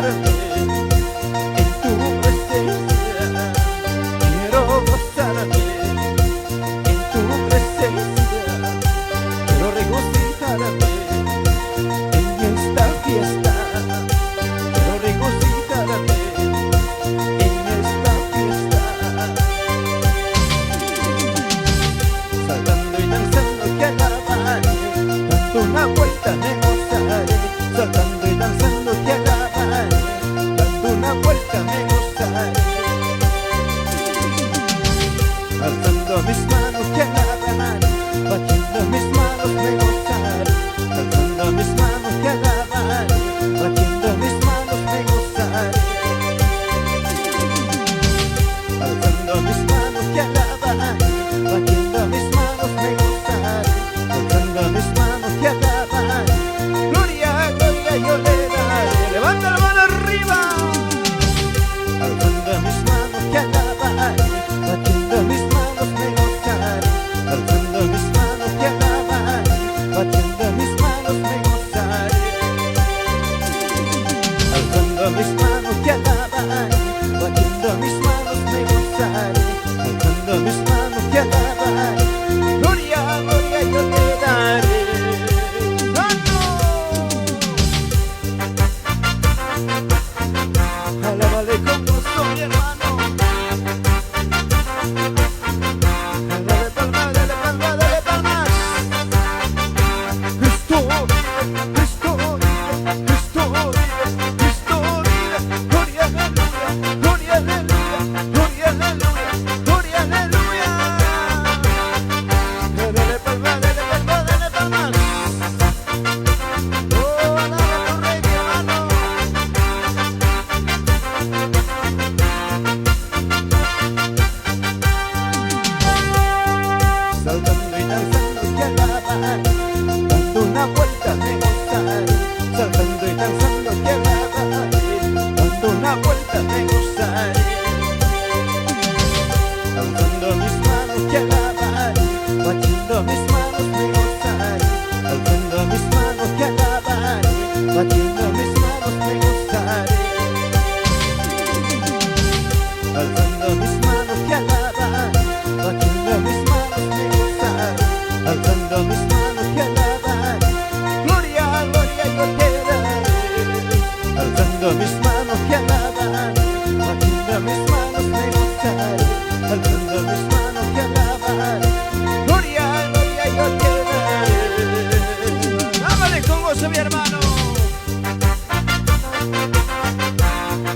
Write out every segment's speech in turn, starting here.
gozarme en tu presencia, quiero gozarme en tu presencia, quiero regocijarme en esta fiesta, quiero regocijarme en esta fiesta, saltando y danzando que alabaré, dando una vuelta me gozaré, saltando y danzando que alabaré, dando una vuelta me gozaré, alzando mis manos que alabaré, batiendo mis manos me gozaré, alzando mis manos que alabaré, batiendo mis manos me gozaré, alzando mis manos que alabaré, batiendo mis manos me gozaré, alzando mis manos que alabaré, gloria, gloria yo le daré, levanta la mano arriba, alzando mis manos que alabaré, batiendo mis manos me gozaré, alzando mis manos que alabaré, batiendo mis manos me gozaré, alzando mis manos que alabaré, batiendo mis manos me gozaré, alzando mis manos que alabaré, gloria, gloria yo te daré. Alábale con gusto, mi hermano. Dale palmas, dale palmas, dale palmas. Cristo vive, Cristo vive, Cristo vive, Cristo vive. Gloria, aleluya, gloria, aleluya, gloria, aleluya, gloria, aleluya. Dale palmas, dale palmas, dale palmas. Oh, alaba tu rey, mi hermano. Saltando y danzando que alabaré, dando una vuelta me gozaré, saltando y danzando que alabaré, dando una vuelta me gozaré, alzando mis manos que alabaré, batiendo mis manos me gozaré, alzando mis manos que alabaré, batiendo mis manos me gozaré, alzando mis manos que alabaré, batiendo mis manos me gozaré, alzando mis manos que alabaré, gloria, gloria yo te daré, alzando mis manos que alabaré, batiendo mis manos me gozaré, alzando mis manos que alabaré, gloria, gloria yo te daré. Dámale con gozo, mi hermano.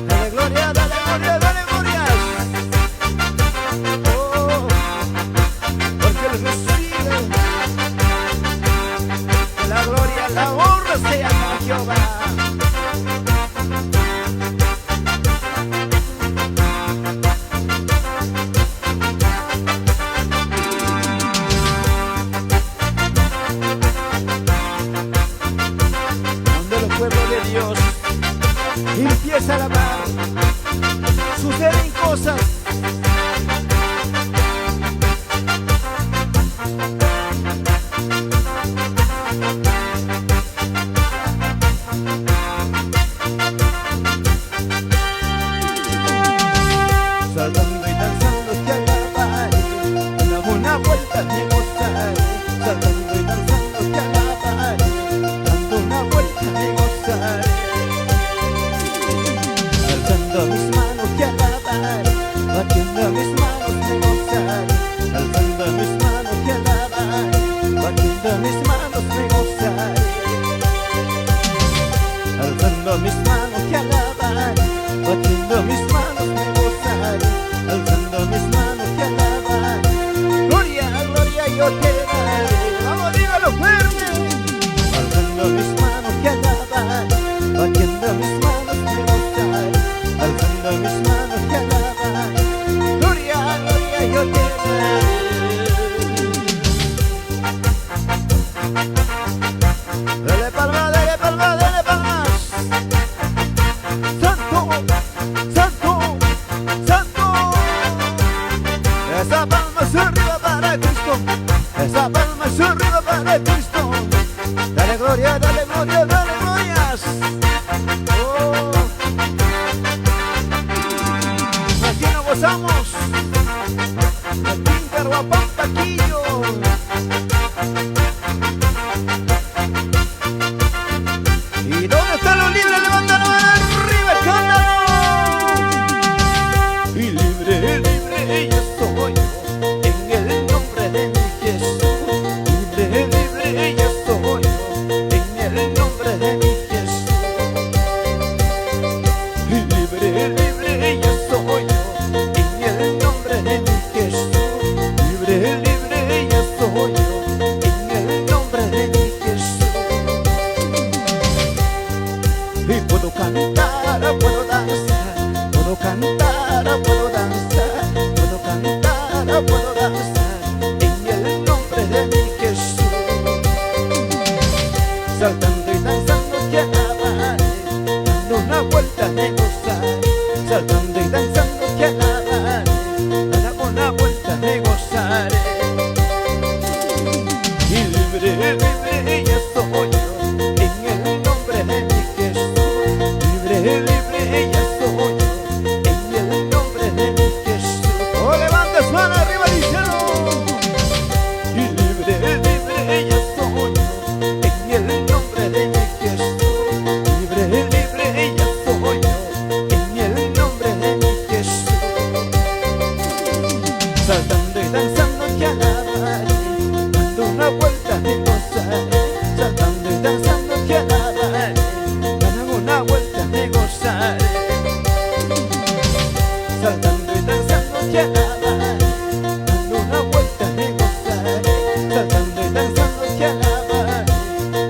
Dale gloria, dale gloria, dale glorias. Oh, porque Él recibe la gloria, la honra sea para Jehová. Cuando el pueblo de Dios empieza a alabar, suceden cosas. Saltando y danzando que alabaré, dando una vuelta me gozaré, saltando y danzando que alabaré, dando una vuelta me gozaré, alzando mis manos que alabaré, batiendo mis manos me gozaré, alzando mis manos que alabaré, batiendo mis manos me gozaré, alzando mis manos que alabaré, batiendo mis manos me gozaré, alzando mis manos que alabaré, gloria, gloria yo te daré. Vamos, dígalo fuerte. Alzando mis manos que alabaré, batiendo mis manos me gozaré, alzando mis manos que alabaré, gloria, gloria yo te daré. Dale palmas, dale palmas, dale palmas. Santo, y puedo cantar, puedo danzar, puedo cantar, puedo danzar, puedo cantar, puedo danzar en el nombre de mi Jesús. Saltando y danzando te alabaré, dando una vuelta me gozaré. Saltando y danzando te alabaré, dando una vuelta me gozaré. Y libre, libre ya soy yo, en el nombre de mi Jesús. Libre, libre ya soy yo, en el nombre de mi Jesús. Oh, levanta su mano arriba, díselo. Y libre, libre ya soy yo, en el nombre de mi Jesús. Libre, libre ya soy yo, en el nombre de mi Jesús. Saltando y danzando te alabaré, dando una vuelta me gozaré. Saltando y danzando te alabaré, dando una vuelta me gozaré. Saltando y danzando te alabaré, dando una vuelta me gozaré. Saltando y danzando te alabaré,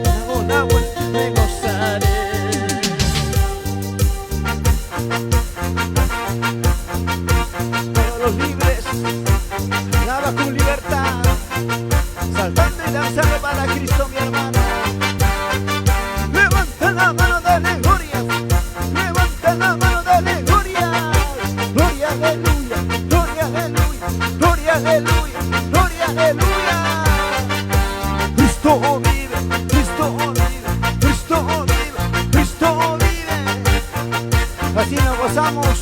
dando una vuelta me gozaré. Todos los libres, alaba con libertad, saltando y danzando para Cristo, mi hermano. Levanta la mano, dale gloria, levanta la mano, dale gloria. Gloria, aleluya, gloria, aleluya, gloria, aleluya, gloria, aleluya. Cristo vive, Cristo vive, Cristo vive, Cristo vive. Así nos gozamos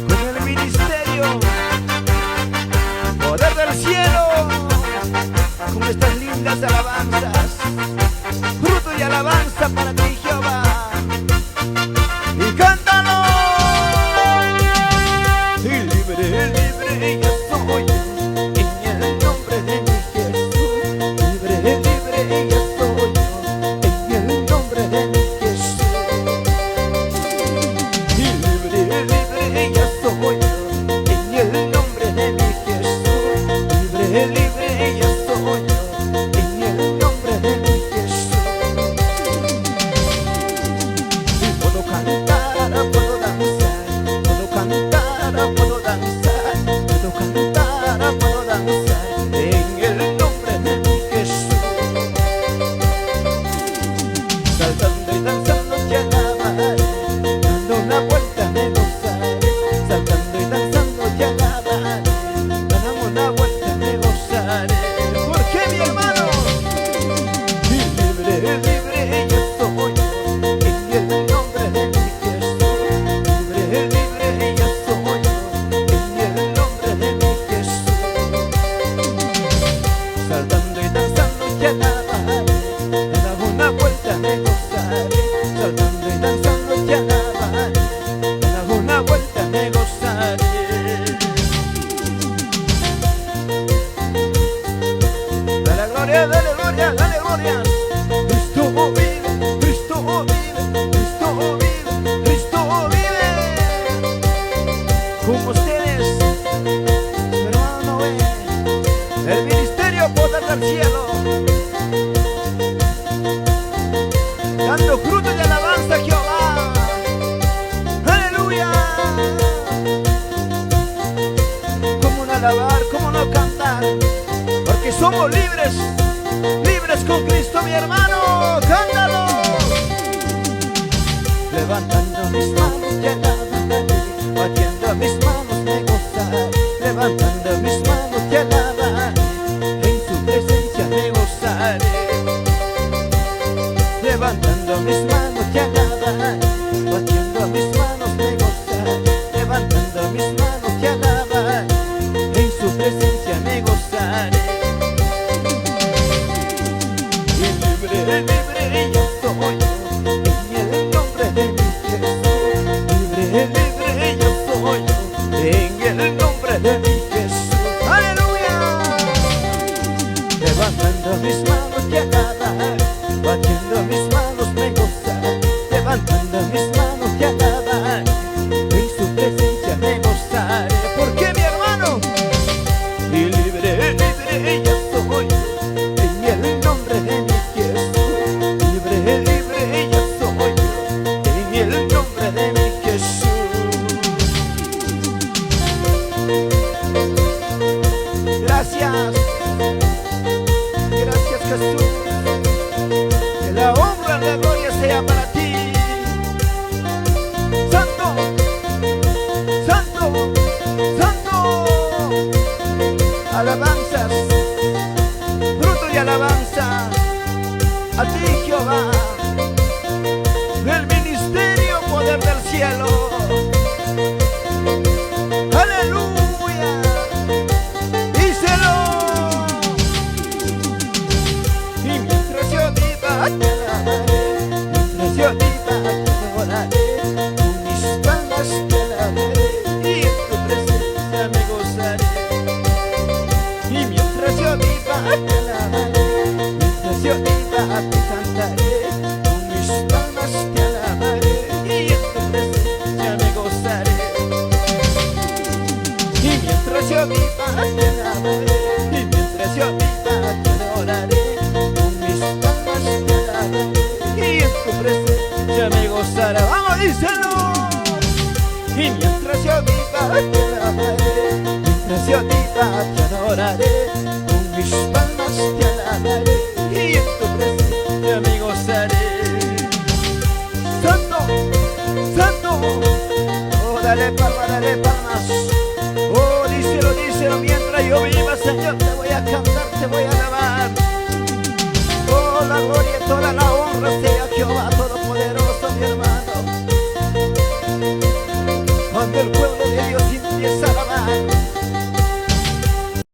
con el ministerio, poder del cielo, con estas lindas alabanzas, fruto y alabanza para ti, Jehová. Y cántalo. Y libre, libre ya soy yo, en el nombre de mi Jesús. Libre, libre ya soy yo, en el nombre de mi Jesús. Y libre, libre ya soy yo, en el nombre de mi Jesús. Libre, libre ya soy yo, en el nombre de mi Jesús. Y puedo cantar, puedo danzar, puedo cantar, puedo danzar, puedo cantar, puedo danzar en el nombre de mi Jesús. Saltando y danzando te alabaré, dando una vuelta me gozaré. Saltando y danzando te alabaré, dando una vuelta me gozaré. ¿Por qué, mi hermano? Y libre, libre ya soy yo, en el nombre de mi Jesús. Libre, libre ya soy yo, en el nombre de mi Jesús. Saltando y danzando te alabaré, dando una vuelta me gozaré. Saltando y danzando te alabaré, dando una vuelta me gozaré. Dale gloria, dale gloria, dale gloria. Cristo vive, Cristo vive, Cristo vive, Cristo vive. Con ustedes, mi hermano Noé, el ministerio Poder del Cielo, dando fruto de alabanza a Jehová. Aleluya. ¿Cómo no alabar? ¿Cómo no cantar? Porque somos libres, libres con Cristo, mi hermano. ¡Cántalo! Levantando mis manos te alabaré, batiendo mis manos me gozaré. Levantando mis manos te alabaré, en su presencia me gozaré. Levantando mis manos te alabaré, batiendo mis manos me gozaré. Levantando mis manos te alabaré, en su presencia me gozaré. Y libre, libre ya soy yo, en el nombre de mi Jesús. Libre, libre ya soy yo, en el nombre de mi Jesús. díselo. Y mientras yo viva te alabaré, mientras yo viva te adoraré, con mis palmas te alabaré y en tu presencia me gozaré. Santo, santo, oh dale palmas, oh díselo, díselo, mientras yo viva Señor te voy a cantar, te voy a